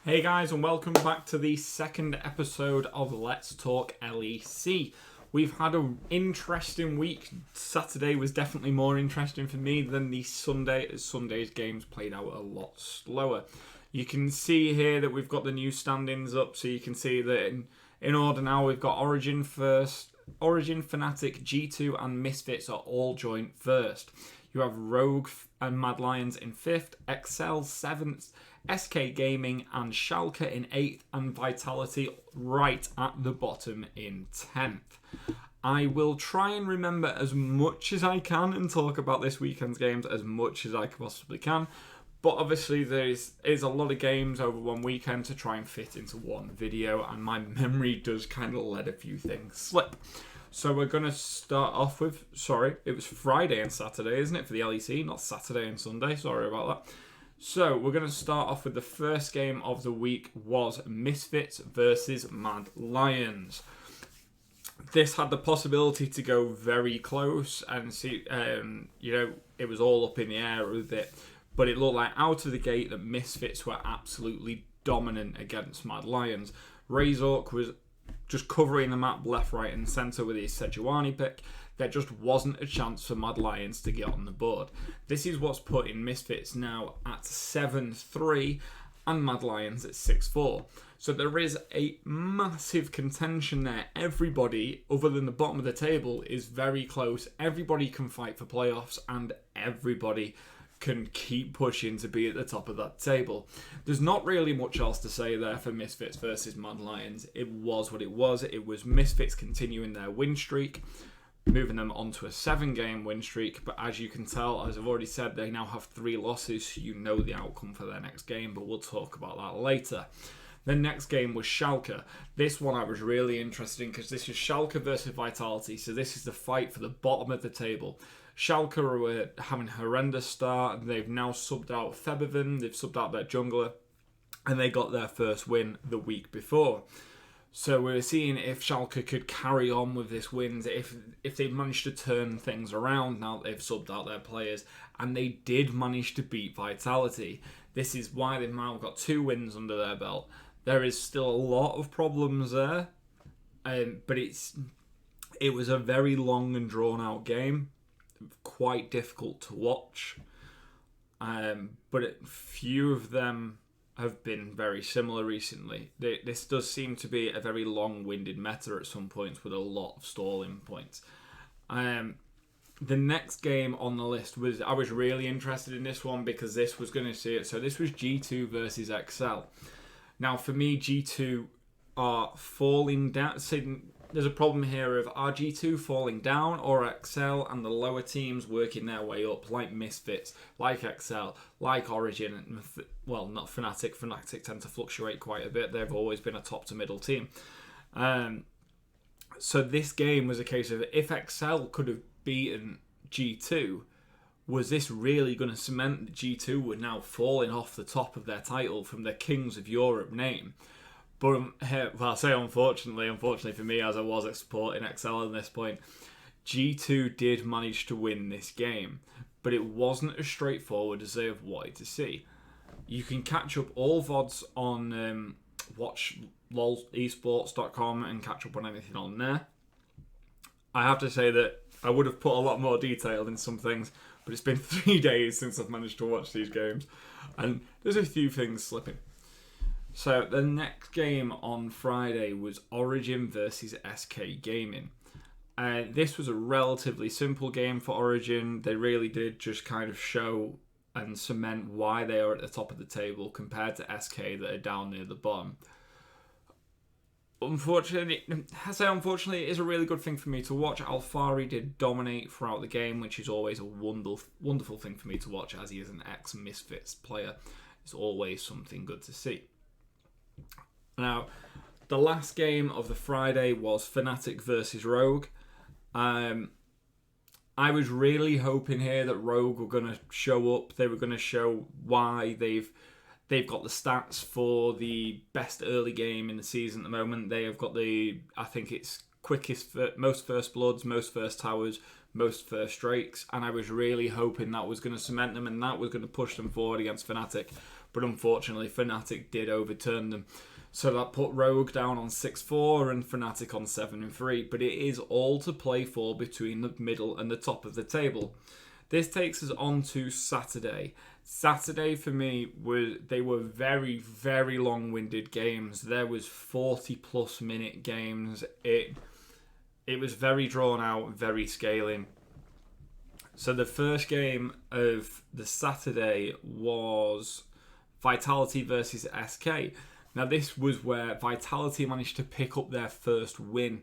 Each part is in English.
Hey guys, and welcome back to the second episode of Let's Talk LEC. We've had an interesting week. Saturday was definitely more interesting for me than the Sunday, as Sunday's games played out a lot slower. You can see here that we've got the new standings up, so you can see that in order now we've got Origin first, Origin, Fnatic, G2 and Misfits are all joint first. You have Rogue and Mad Lions in 5th, Excel 7th, SK Gaming and Schalke in 8th, and Vitality right at the bottom in 10th. I will try and remember as much as I can and talk about this weekend's games as much as I possibly can. But obviously there is a lot of games over one weekend to try and fit into one video, and my memory does kind of let a few things slip. So we're going to start off with, it was Friday and Saturday, isn't it, for the LEC? Not Saturday and Sunday, sorry about that. So we're going to start off with the first game of the week was Misfits versus Mad Lions. This had the possibility to go very close and see, it was all up in the air with it. But it looked like out of the gate that Misfits were absolutely dominant against Mad Lions. Razork was just covering the map left, right and centre with his Sejuani pick. There just wasn't a chance for Mad Lions to get on the board. This is what's putting Misfits now at 7-3 and Mad Lions at 6-4. So there is a massive contention there. Everybody, other than the bottom of the table, is very close. Everybody can fight for playoffs and everybody can keep pushing to be at the top of that table. There's not really much else to say there for Misfits versus Mad Lions. It was what it was. It was Misfits continuing their win streak, moving them onto a 7-game win streak. But as you can tell, as I've already said, they now have 3 losses, so you know the outcome for their next game, but we'll talk about that later. The next game was Schalke. This one I was really interested in because this is Schalke versus Vitality, so this is the fight for the bottom of the table. Schalke were having a horrendous start, and they've now subbed out Febiven, they've subbed out their jungler, and they got their first win the week before. So we're seeing if Schalke could carry on with this wins, if they've managed to turn things around now that they've subbed out their players, and they did manage to beat Vitality. This is why they've now got 2 wins under their belt. There is still a lot of problems there, but it was a very long and drawn out game, quite difficult to watch, but few of them have been very similar recently. This does seem to be a very long-winded meta at some points with a lot of stalling points. The next game on the list I was really interested in this one because this was going to see it. So this was G2 versus Excel. Now for me, G2 are falling down. There's a problem here of are G2 falling down or Excel and the lower teams working their way up, like Misfits, like Excel, like Origin, and, well, not Fnatic. Fnatic tend to fluctuate quite a bit. They've always been a top to middle team. So this game was a case of if Excel could have beaten G2, was this really going to cement that G2 were now falling off the top of their title from their Kings of Europe name? But I say unfortunately for me, as I was supporting Excel at this point, G2 did manage to win this game, but it wasn't as straightforward as they have wanted to see. You can catch up all VODs on watchlolesports.com and catch up on anything on there. I have to say that I would have put a lot more detail in some things, but it's been 3 days since I've managed to watch these games, and there's a few things slipping. So the next game on Friday was Origin versus SK Gaming. This was a relatively simple game for Origin. They really did just kind of show and cement why they are at the top of the table compared to SK that are down near the bottom. Unfortunately, it is a really good thing for me to watch. Alfari did dominate throughout the game, which is always a wonderful thing for me to watch, as he is an ex-Misfits player. It's always something good to see. Now, the last game of the Friday was Fnatic versus Rogue. I was really hoping here that Rogue were going to show up. They were going to show why they've got the stats for the best early game in the season at the moment. They have got I think it's most first bloods, most first towers, most first drakes, and I was really hoping that was going to cement them and that was going to push them forward against Fnatic. but unfortunately Fnatic did overturn them. So that put Rogue down on 6-4 and Fnatic on 7-3, but it is all to play for between the middle and the top of the table. This takes us on to Saturday. Saturday for me they were very, very long-winded games. There was 40+ minute games. It was very drawn out, very scaling. So the first game of the Saturday was Vitality versus SK. Now this was where Vitality managed to pick up their first win.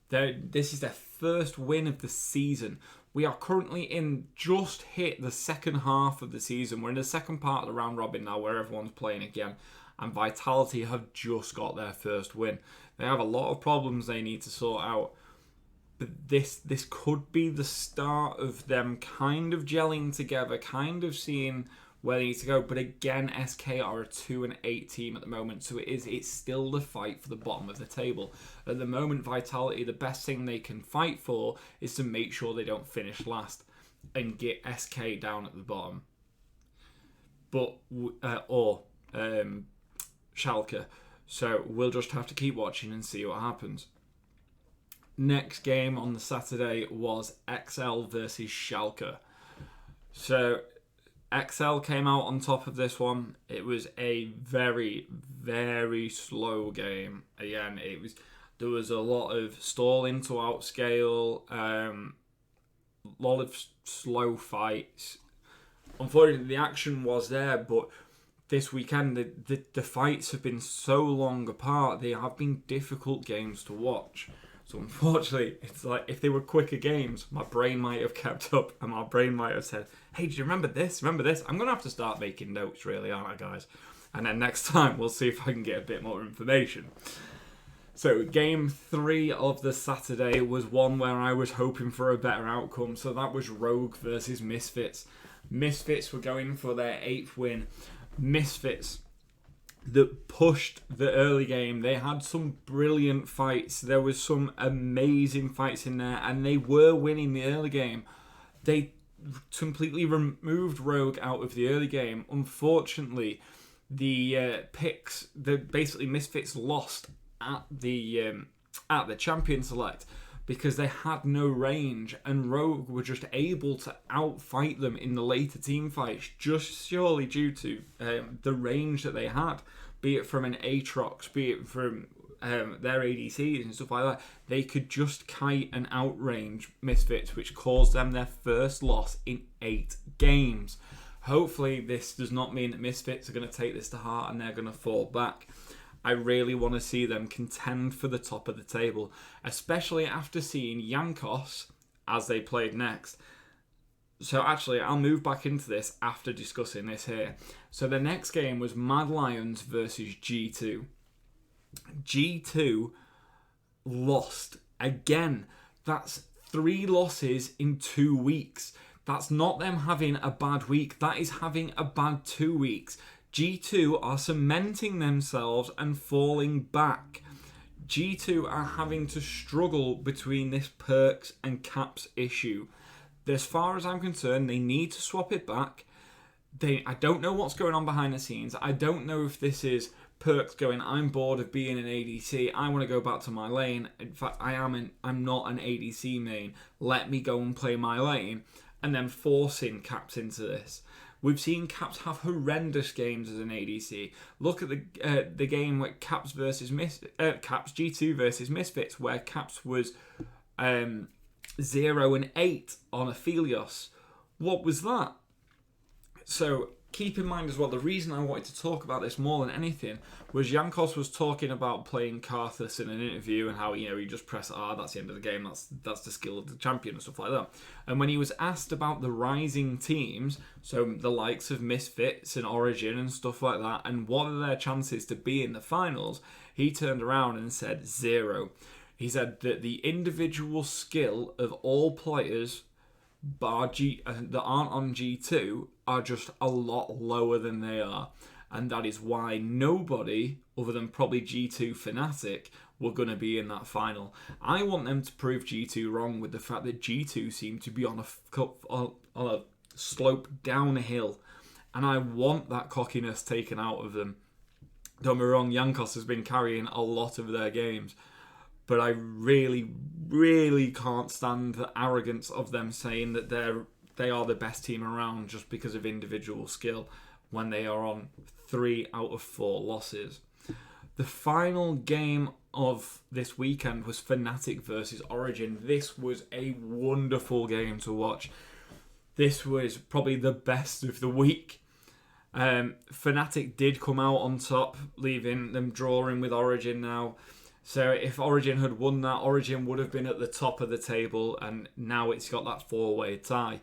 This is their first win of the season. We are currently just hit the second half of the season. We're in the second part of the round robin now where everyone's playing again. And Vitality have just got their first win. They have a lot of problems they need to sort out. But this could be the start of them kind of gelling together, kind of seeing where they need to go. But again, SK are a 2-8 team at the moment, so it's still the fight for the bottom of the table. At the moment, Vitality, the best thing they can fight for is to make sure they don't finish last and get SK down at the bottom. Or Schalke. So we'll just have to keep watching and see what happens. Next game on the Saturday was XL versus Schalke. So XL came out on top of this one. It was a very, very slow game. Again, there was a lot of stalling to outscale, a lot of slow fights. Unfortunately, the action was there, but this weekend the fights have been so long apart. They have been difficult games to watch. So unfortunately, it's like if they were quicker games, my brain might have kept up and my brain might have said, hey, do you remember this? Remember this? I'm going to have to start making notes, really, aren't I, guys? And then next time, we'll see if I can get a bit more information. So game 3 of the Saturday was one where I was hoping for a better outcome. So that was Rogue versus Misfits. Misfits were going for their 8th win. Misfits that pushed the early game. They had some brilliant fights. There was some amazing fights in there, and they were winning the early game. They completely removed Rogue out of the early game. Unfortunately, the picks, basically Misfits lost at the Champion Select because they had no range, and Rogue were just able to outfight them in the later team fights, just surely due to the range that they had, be it from an Aatrox, be it from their ADCs and stuff like that. They could just kite and outrange Misfits, which caused them their first loss in 8 games. Hopefully this does not mean that Misfits are going to take this to heart and they're going to fall back. I really want to see them contend for the top of the table, especially after seeing Jankos as they played next. So actually, I'll move back into this after discussing this here. So the next game was Mad Lions versus G2. G2 lost again. That's 3 losses in 2 weeks. That's not them having a bad week. That is having a bad 2 weeks. G2 are cementing themselves and falling back. G2 are having to struggle between this Perks and Caps issue. As far as I'm concerned, they need to swap it back. I don't know what's going on behind the scenes. I don't know if this is Perks going, I'm bored of being an ADC. I want to go back to my lane. In fact, I'm not an ADC main. Let me go and play my lane. And then forcing Caps into this. We've seen Caps have horrendous games as an ADC. Look at the game with Caps G2 versus Misfits, where Caps was 0-8 on Aphelios. What was that? So keep in mind as well, the reason I wanted to talk about this more than anything was Jankos was talking about playing Karthus in an interview and how, you just press R, that's the end of the game, that's the skill of the champion and stuff like that. And when he was asked about the rising teams, so the likes of Misfits and Origin and stuff like that, and what are their chances to be in the finals, he turned around and said 0. He said that the individual skill of all players that aren't on G2 are just a lot lower than they are. And that is why nobody, other than probably G2 Fnatic, were going to be in that final. I want them to prove G2 wrong with the fact that G2 seem to be on a slope downhill. And I want that cockiness taken out of them. Don't get me wrong, Jankos has been carrying a lot of their games. But I really, really can't stand the arrogance of them saying that they are the best team around just because of individual skill when they are on 3 out of 4 losses. The final game of this weekend was Fnatic versus Origin. This was a wonderful game to watch. This was probably the best of the week. Fnatic did come out on top, leaving them drawing with Origin now. So if Origin had won that, Origin would have been at the top of the table, and now it's got that 4-way tie.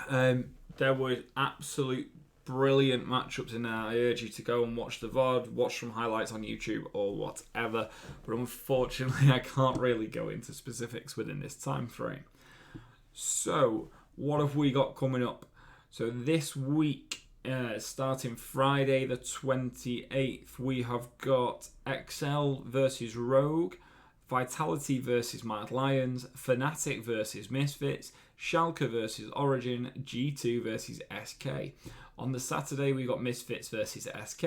There were absolute brilliant matchups in there. I urge you to go and watch the VOD, watch some highlights on YouTube or whatever. But unfortunately, I can't really go into specifics within this time frame. So, what have we got coming up? So this week, starting Friday the 28th, we have got XL versus Rogue, Vitality versus Mad Lions, Fnatic versus Misfits, Schalke versus Origin, G2 versus SK. On the Saturday, we got Misfits versus SK,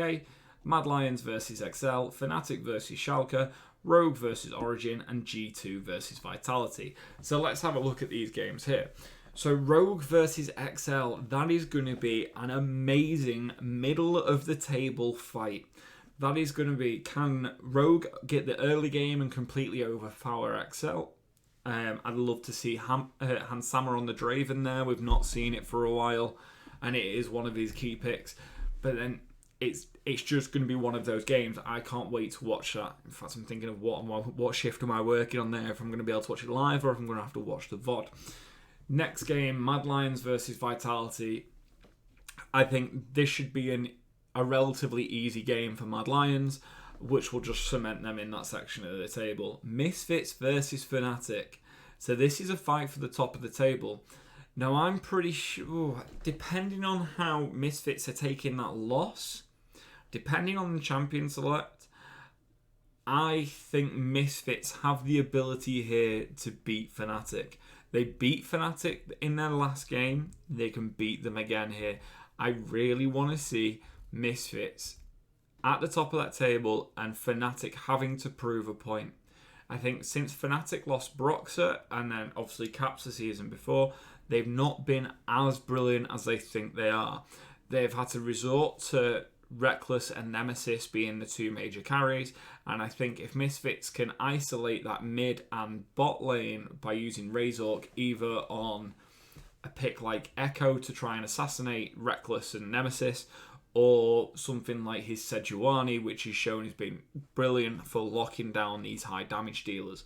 Mad Lions versus XL, Fnatic versus Schalke, Rogue versus Origin, and G2 versus Vitality. So let's have a look at these games here. So Rogue versus XL, that is going to be an amazing middle of the table fight. That is going to be, can Rogue get the early game and completely overpower XL? I'd love to see Hansama on the Draven there. We've not seen it for a while, and it is one of his key picks. But then it's just going to be one of those games. I can't wait to watch that. In fact, I'm thinking of what shift am I working on there, if I'm going to be able to watch it live or if I'm going to have to watch the VOD. Next game, Mad Lions versus Vitality. I think this should be a relatively easy game for Mad Lions, which will just cement them in that section of the table. Misfits versus Fnatic. So this is a fight for the top of the table. Now, I'm pretty sure, depending on how Misfits are taking that loss, depending on the champion select, I think Misfits have the ability here to beat Fnatic. They beat Fnatic in their last game. They can beat them again here. I really want to see Misfits at the top of that table and Fnatic having to prove a point. I think since Fnatic lost Broxer and then obviously Caps the season before, they've not been as brilliant as they think they are. They've had to resort to Reckless and Nemesis being the 2 major carries, and I think if Misfits can isolate that mid and bot lane by using Razork either on a pick like Echo to try and assassinate Reckless and Nemesis, or something like his Sejuani, which he's shown has been brilliant for locking down these high damage dealers.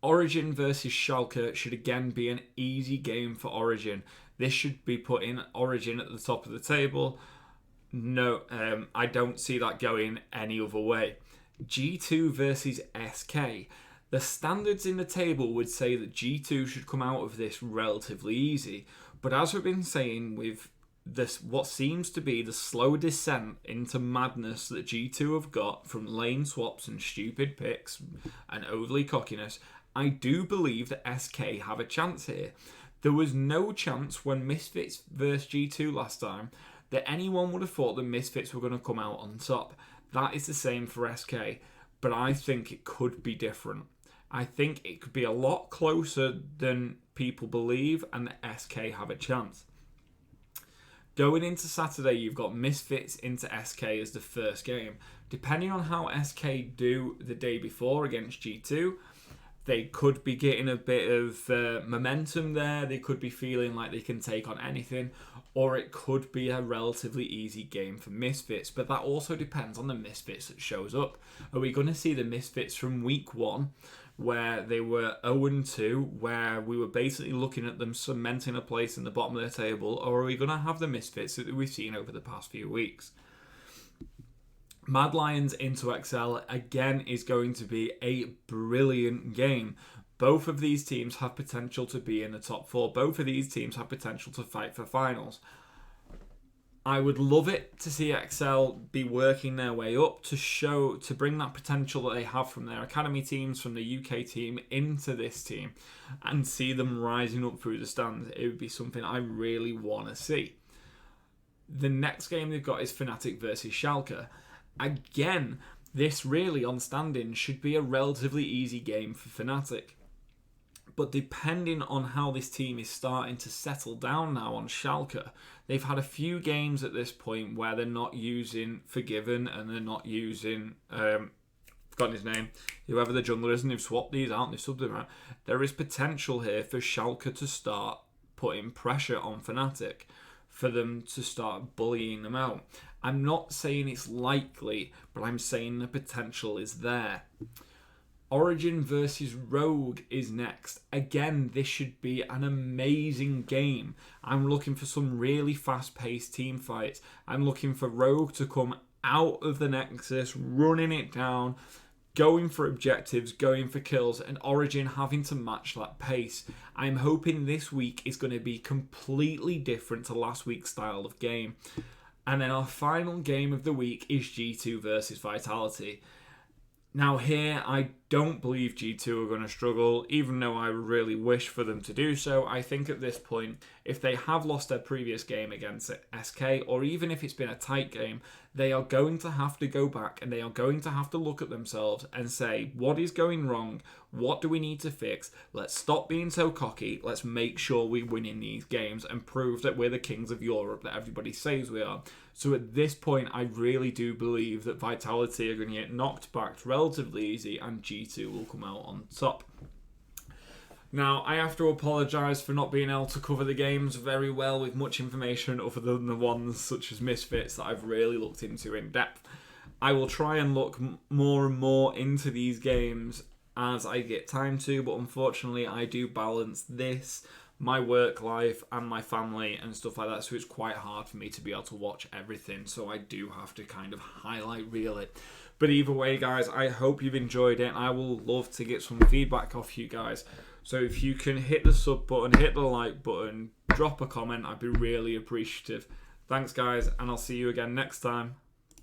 Origin versus Schalke should again be an easy game for Origin. This should be putting Origin at the top of the table. No, I don't see that going any other way. G2 versus SK. The standards in the table would say that G2 should come out of this relatively easy. But as we've been saying with this, what seems to be the slow descent into madness that G2 have got from lane swaps and stupid picks and overly cockiness, I do believe that SK have a chance here. There was no chance when Misfits versus G2 last time that anyone would have thought the Misfits were going to come out on top. That is the same for SK, but I think it could be different. I think it could be a lot closer than people believe, and the SK have a chance. Going into Saturday, you've got Misfits into SK as the first game. Depending on how SK do the day before against G2, they could be getting a bit of momentum there. They could be feeling like they can take on anything. Or it could be a relatively easy game for Misfits. But that also depends on the Misfits that shows up. Are we going to see the Misfits from week 1, where they were 0-2, where we were basically looking at them cementing a place in the bottom of the table? Or are we going to have the Misfits that we've seen over the past few weeks? Mad Lions into XL, again, is going to be a brilliant game. Both of these teams have potential to be in the top 4. Both of these teams have potential to fight for finals. I would love it to see XL be working their way up to bring that potential that they have from their academy teams, from the UK team, into this team and see them rising up through the stands. It would be something I really want to see. The next game they've got is Fnatic versus Schalke. Again, this really on standing should be a relatively easy game for Fnatic. But depending on how this team is starting to settle down now on Schalke, they've had a few games at this point where they're not using Forgiven and they're not using, forgotten his name, whoever the jungler is, and they've swapped these out and they've subbed them out. There is potential here for Schalke to start putting pressure on Fnatic, for them to start bullying them out. I'm not saying it's likely, but I'm saying the potential is there. Origin versus Rogue is next. Again, this should be an amazing game. I'm looking for some really fast-paced team fights. I'm looking for Rogue to come out of the Nexus, running it down, going for objectives, going for kills, and Origin having to match that pace. I'm hoping this week is going to be completely different to last week's style of game. And then our final game of the week is G2 versus Vitality. Now here, I don't believe G2 are going to struggle, even though I really wish for them to do so. I think at this point, if they have lost their previous game against SK, or even if it's been a tight game, they are going to have to go back and they are going to have to look at themselves and say, what is going wrong? What do we need to fix? Let's stop being so cocky. Let's make sure we win in these games and prove that we're the kings of Europe that everybody says we are. So at this point, I really do believe that Vitality are going to get knocked back relatively easy and G2 will come out on top. Now, I have to apologise for not being able to cover the games very well with much information other than the ones such as Misfits that I've really looked into in depth. I will try and look more and more into these games as I get time to, but unfortunately I do balance this, my work life and my family and stuff like that, so it's quite hard for me to be able to watch everything, so I do have to kind of highlight reel it. But either way, guys, I hope you've enjoyed it. I will love to get some feedback off you guys. So if you can hit the sub button, hit the like button, drop a comment, I'd be really appreciative. Thanks, guys, and I'll see you again next time.